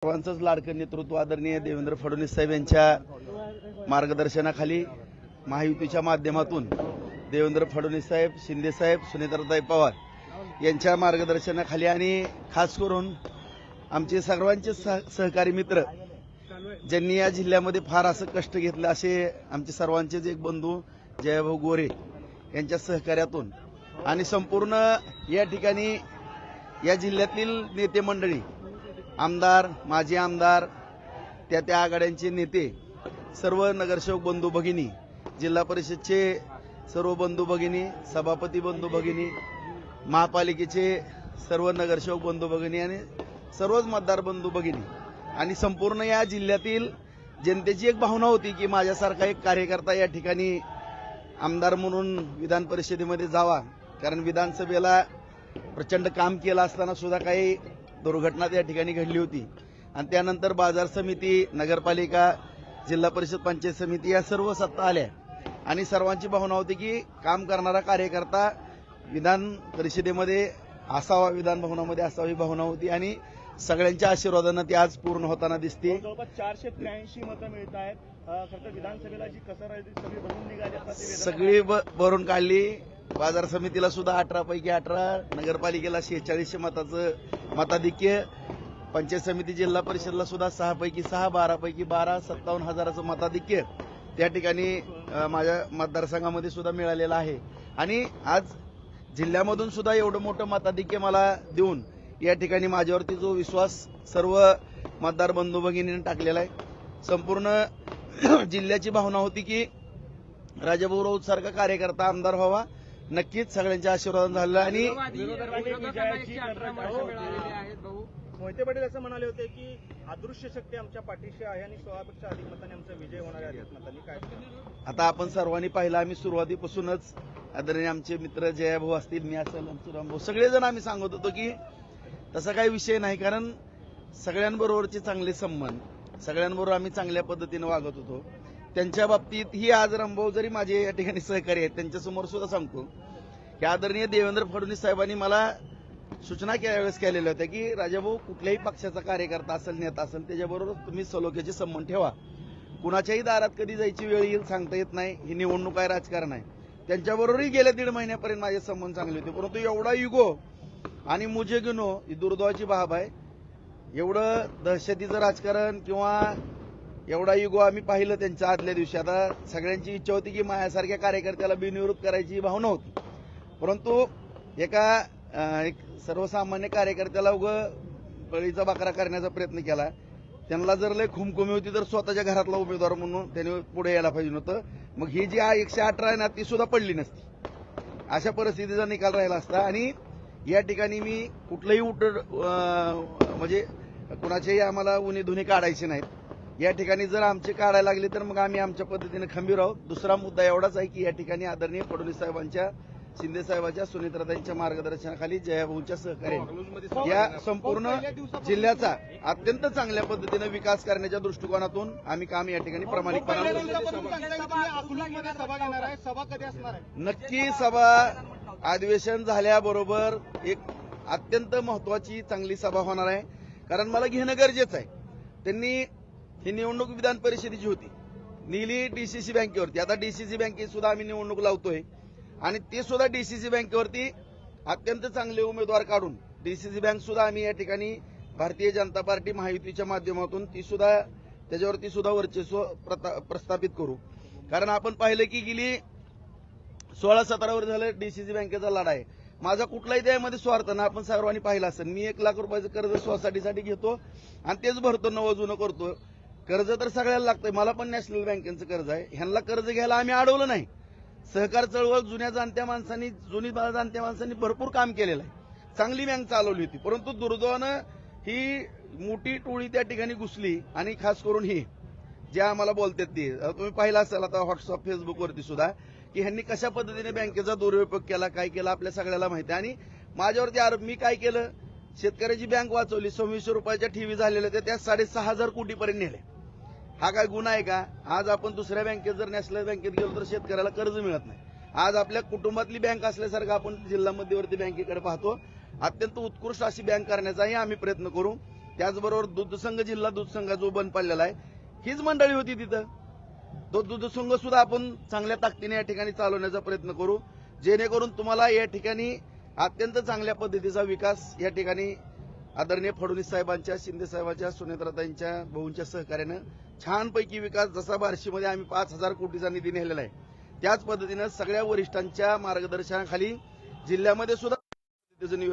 सर्वांचंच लाडकं नेतृत्व आदरणीय देवेंद्र फडणवीस साहेब यांच्या मार्गदर्शनाखाली महायुतीच्या माध्यमातून देवेंद्र फडणवीस साहेब, शिंदे साहेब, सुनेत्राताई पवार यांच्या मार्गदर्शनाखाली आणि खास करून आमचे सर्वांचे सहकारी मित्र ज्यांनी या जिल्ह्यामध्ये फार असं कष्ट घेतलं असे आमचे सर्वांचेच एक बंधू जयभाऊ गोरे यांच्या सहकार्यातून आणि संपूर्ण या ठिकाणी या जिल्ह्यातील नेते मंडळी, आमदार, माजी आमदार, त्या आघाड्यांचे नेते, सर्व नगरसेवक बंधू भगिनी, जिल्हा परिषदचे सर्व बंधू भगिनी, सभापती बंधू भगिनी, महापालिकेचे सर्व नगरसेवक बंधू भगिनी आणि सर्वच मतदार बंधू भगिनी आणि संपूर्ण या जिल्ह्यातील जनतेची एक भावना होती की माझ्यासारखा एक कार्यकर्ता या ठिकाणी आमदार म्हणून विधान परिषदेमध्ये जावा, कारण विधानसभेला प्रचंड काम केलं असताना सुद्धा काही दुर्घटना त्या ठिकाणी घडली होती आणि त्यानंतर बाजार समिती, नगरपालिका, जिल्हा परिषद, पंचायत समिती या सर्व सत्ता आल्या आणि सर्वांची भावना होती की काम करणारा कार्यकर्ता विधान परिषदेमध्ये असावा, विधान भवनामध्ये असावी भावना होती आणि सगळ्यांच्या आशीर्वादानं ती आज पूर्ण होताना दिसते. जवळपास 483 मतं मिळत आहेत. खरं विधानसभेला जी कसर आहे ती सगळी भरून निघाली, सगळी भरून काढली. बाजार समितीला सुद्धा 18 पैकी 18, नगरपालिकेला 46 मताचं मताधिक्य, पंचायत समिती, जिल्हा परिषदला सुद्धा 6 पैकी 6, 12 पैकी 12, 57,000चं मताधिक्य त्या ठिकाणी माझ्या मतदारसंघामध्ये सुद्धा मिळालेलं आहे आणि आज जिल्ह्यामधून सुद्धा एवढं मोठं मताधिक्य मला देऊन या ठिकाणी माझ्यावरती जो विश्वास सर्व मतदार बंधू भगिनींनी टाकलेला आहे. संपूर्ण जिल्ह्याची भावना होती की राजाभाऊ राऊत सारखा कार्यकर्ता आमदार व्हावा. नक्कीच सगळ्यांच्या आशीर्वाद झालेला आणि मोहिते पाटील असं म्हणाले होते की अदृश्य शक्ती आमच्या पाठीशी आहे आणि 16पेक्षा अधिक मतांनी आमचा विजय होणार आहे. मतांनी काय आता आपण सर्वांनी पाहिलं, आम्ही सुरुवातीपासूनच आदरणीय आमचे मित्र जयाभाऊ असतील, मी असेल, रामभाऊ, सगळेजण आम्ही सांगत होतो की तसा काही विषय नाही, कारण सगळ्यांबरोबरचे चांगले संबंध, सगळ्यांबरोबर आम्ही चांगल्या पद्धतीने वागत होतो. त्यांच्या बाबतीत ही आज रामभाऊ जरी माझे या ठिकाणी सहकारी आहेत, त्यांच्यासमोर सुद्धा सांगतो की आदरणीय देवेंद्र फडणवीस साहेबांनी मला सूचना यावेळेस केलेल्या होत्या की राजाभाऊ, कुठल्याही पक्षाचा कार्यकर्ता असेल, नेता असेल, त्याच्याबरोबर तुम्ही सलोख्याचे संबंध ठेवा. कुणाच्याही दारात कधी जायची वेळ येईल सांगता येत नाही, ही निवडणूक आहे, राजकारण आहे. त्यांच्याबरोबरही गेल्या 1.5 महिन्यापर्यंत माझे संबंध चांगले होते, परंतु एवढा युगो आणि मुझे गिनो ही दुर्दैवाची बाब आहे. एवढं दहशतीचं राजकारण किंवा एवढा युगो आम्ही पाहिलं त्यांच्या आदल्या दिवशी. आता सगळ्यांची इच्छा होती की माझ्यासारख्या कार्यकर्त्याला बिनविरोध करायची भावना होती, परंतु एक सर्वसामान्य कार्यकर्त्याला बळीचा बकरा करण्याचा प्रयत्न केला. त्यांना जर लय खुमखुमी होती तर स्वतःच्या घरातला उमेदवार म्हणून त्यांनी पुढे यायला पाहिजे नव्हतं. मग ही जी 118 आहे ना, ती सुद्धा पडली नसती. अशा परिस्थितीचा निकाल राहिला असता आणि या ठिकाणी मी कुठलंही म्हणजे कुणाचेही आम्हाला उन्हे धुणे काढायचे नाहीत. या ठिकाणी जर आमचे काढायला लागले तर मग आम्ही आमच्या पद्धतीने खंबीर आहोत. दुसरा मुद्दा एवढाच आहे की या ठिकाणी आदरणीय फडणवीस साहेबांच्या, शिंदे साहेबांच्या, सुनेत्राताईंच्या मार्गदर्शनाखाली जयाभाऊंच्या सहकार्याने या संपूर्ण जिल्ह्याचा अत्यंत चांगल्या पद्धतीने विकास करण्याच्या दृष्टिकोनातून आम्ही काम या ठिकाणी प्रामाणिकपणे नक्की सभा अधिवेशन झाल्याबरोबर एक अत्यंत महत्वाची चांगली सभा होणार आहे, कारण मला घेणं गरजेचं आहे. त्यांनी ही निवडणूक विधान परिषदेची होती, नेली डीसीसी बँकेवरती. आता डीसीसी बँकेत सुद्धा आम्ही निवडणूक लावतोय आणि ते सुद्धा डीसीसी बँकेवरती अत्यंत चांगले उमेदवार काढून डीसीसी बँक सुद्धा आम्ही या ठिकाणी भारतीय जनता पार्टी महायुतीच्या माध्यमातून ती सुद्धा त्याच्यावरती सुद्धा वर्चस्व प्रस्थापित करू. कारण आपण पाहिलं की गेली 16-17 वर्ष झालं डीसीसी बँकेचा लढा आहे. माझा कुठलाही त्यामध्ये स्वार्थ ना, आपण सर्वांनी पाहिलं असेल. मी 1 लाख रुपयाचं कर्ज सोसायटीसाठी घेतो आणि तेच भरतो, नवं जुनं करतो. कर्ज तर सगळ्याला लागतंय, मला पण नॅशनल बँकेचं कर्ज आहे. ह्यांना कर्ज घ्यायला आम्ही अडवलं नाही. सहकार चळवळ जुन्या जाणत्या माणसांनी भरपूर काम केलेलं आहे, चांगली बँक चालवली होती. परंतु दुर्दैवानं ही मोठी टोळी त्या ठिकाणी घुसली आणि खास करून ही जे आम्हाला बोलतात ते तुम्ही पाहिलं असेल आता व्हॉट्सअप, फेसबुकवरती सुद्धा की ह्यांनी कशा पद्धतीने बँकेचा दुरुपयोग केला, काय केला आपल्या सगळ्याला माहिती आहे. आणि माझ्यावरती आरोप, मी काय केलं, शेतकऱ्याची बँक वाचवली, 2600 रुपयाच्या ठेवी झालेल्या त्या 6,500 कोटीपर्यंत नेले. हा काय गुन्हा आहे का? आज आपण दुसऱ्या बँकेत जर नॅशनल बँकेत गेलो तर शेतकऱ्याला कर्ज मिळत नाही. आज आपल्या कुटुंबातली बँक असल्यासारखं आपण जिल्हा मध्यवर्ती बँकेकडे पाहतो. अत्यंत उत्कृष्ट अशी बँक करण्याचाही आम्ही प्रयत्न करू. त्याचबरोबर दूधसंघ जिल्हा दूधसंघ जो बंद पडलेला आहे हीच मंडळी होती तिथं. तो दूधसंघ सुद्धा आपण चांगल्या ताकदीने या ठिकाणी चालवण्याचा प्रयत्न करू, जेणेकरून तुम्हाला या ठिकाणी अत्यंत चांगल्या पद्धतीचा विकास या ठिकाणी आदरणीय फडणवीस साहेबांच्या, शिंदे साहेबांच्या, सुनेत्राताईंच्या, भाऊंच्या सहकार्यानं छानपैकी विकास, जसा बार्शीमध्ये आम्ही 5,000 कोटीचा निधी नेलेला आहे त्याच पद्धतीनं सगळ्या वरिष्ठांच्या मार्गदर्शनाखाली जिल्ह्यामध्ये सुद्धा